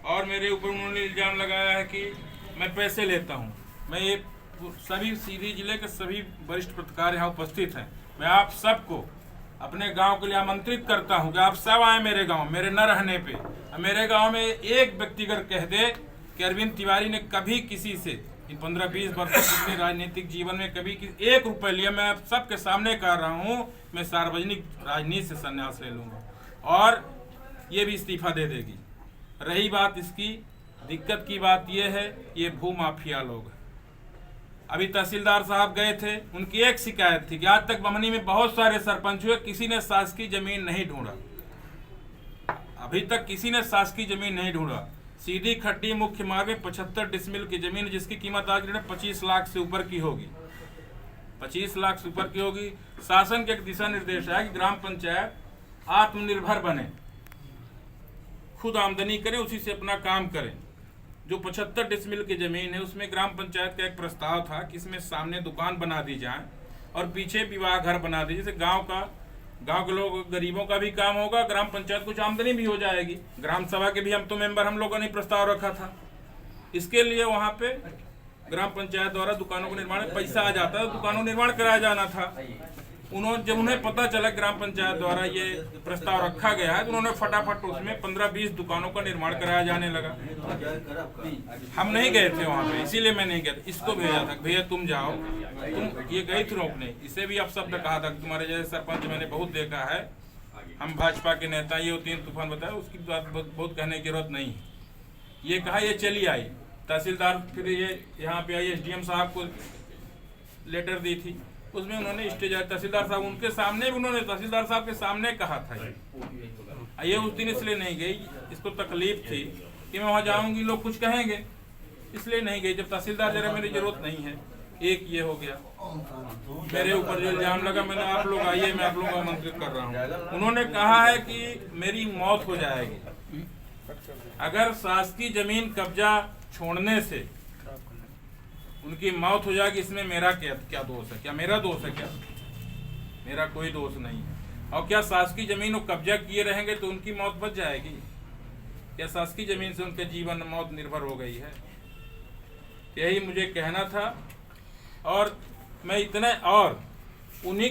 और मेरे ऊपर उन्होंने इल्ज़ाम लगाया है कि मैं पैसे लेता हूँ। मैं ये सभी सीधी जिले के सभी वरिष्ठ पत्रकार यहाँ उपस्थित हैं, मैं आप सबको अपने गांव के लिए आमंत्रित करता हूं कि आप सब आए मेरे गांव, मेरे न रहने पे। मेरे गांव में एक व्यक्ति अगर कह दे कि अरविंद तिवारी ने कभी किसी से इन 15-20 वर्षों के राजनीतिक जीवन में कभी 1 रुपये लिया, मैं आप सबके सामने कह रहा हूं, मैं सार्वजनिक राजनीति से संन्यास ले लूँगा और ये भी इस्तीफा दे देगी। रही बात इसकी दिक्कत की, बात ये है ये भू माफिया लोग हैं। अभी तहसीलदार साहब गए थे, उनकी एक शिकायत थी कि आज तक बमनी में बहुत सारे सरपंच हुए, किसी ने शासकीय जमीन नहीं ढूंढा। अभी तक किसी ने शासकीय जमीन नहीं ढूंढा। सीधी खड्डी मुख्य मार्ग में 75 डिसमिल की जमीन, जिसकी कीमत आज 25 लाख से ऊपर की होगी, 25 लाख से ऊपर की होगी। शासन के एक दिशा निर्देश है कि ग्राम पंचायत आत्मनिर्भर बने, खुद आमदनी करें, उसी से अपना काम करें। जो 75 डिसमिल की जमीन है उसमें ग्राम पंचायत का एक प्रस्ताव था कि इसमें सामने दुकान बना दी जाए और पीछे विवाह घर बना दी, जैसे गांव के लोग गरीबों का भी काम होगा, ग्राम पंचायत कुछ आमदनी भी हो जाएगी। ग्राम सभा के भी हम तो मेंबर, हम लोगों ने प्रस्ताव रखा था। इसके लिए वहां पे ग्राम पंचायत द्वारा दुकानों का निर्माण, पैसा आ जाता है, दुकानों का निर्माण कराया जाना था। जब उन्हें पता चला ग्राम पंचायत द्वारा ये प्रस्ताव रखा गया है तो उन्होंने फटाफट उसमें 15-20 दुकानों का निर्माण कराया जाने लगा। हम नहीं गए थे वहाँ पे, इसीलिए मैं नहीं गया था। इसको भेजा था, भैया तुम जाओ, तुम ये गई थी रोकने। इसे भी आप शब्द कहा था, तुम्हारे जैसे सरपंच मैंने बहुत देखा है, हम भाजपा के नेता, ये 3 तूफान बताया, उसकी बात बहुत कहने की जरूरत नहीं है। ये कहा, ये चली आई तहसीलदार, फिर ये यहाँ पे आई, SDM साहब को लेटर दी थी, उसमें उन्होंने स्टेज तहसीलदार साहब उनके सामने भी, उन्होंने तहसीलदार साहब के सामने कहा था ये उस दिन इसलिए नहीं गई, इसको तकलीफ थी कि मैं वहाँ जाऊंगी लोग कुछ कहेंगे, इसलिए नहीं गई। जब तहसीलदार जरा मेरी जरूरत नहीं है। एक ये हो गया, मेरे ऊपर जो इल्जाम लगा, मैंने आप लोग आइए, मैं आप लोगों को आमंत्रित कर रहा हूँ। उन्होंने कहा है कि मेरी मौत हो जाएगी अगर शासकीय जमीन कब्जा छोड़ने से उनकी मौत हो जाएगी। इसमें मेरा क्या दोष है? क्या मेरा दोष है? क्या मेरा कोई दोष नहीं है। और क्या शासकीय जमीन वो कब्जा किए रहेंगे तो उनकी मौत बच जाएगी? क्या शासकीय जमीन से उनके जीवन मौत निर्भर हो गई है? यही मुझे कहना था। और मैं इतने और उन्हीं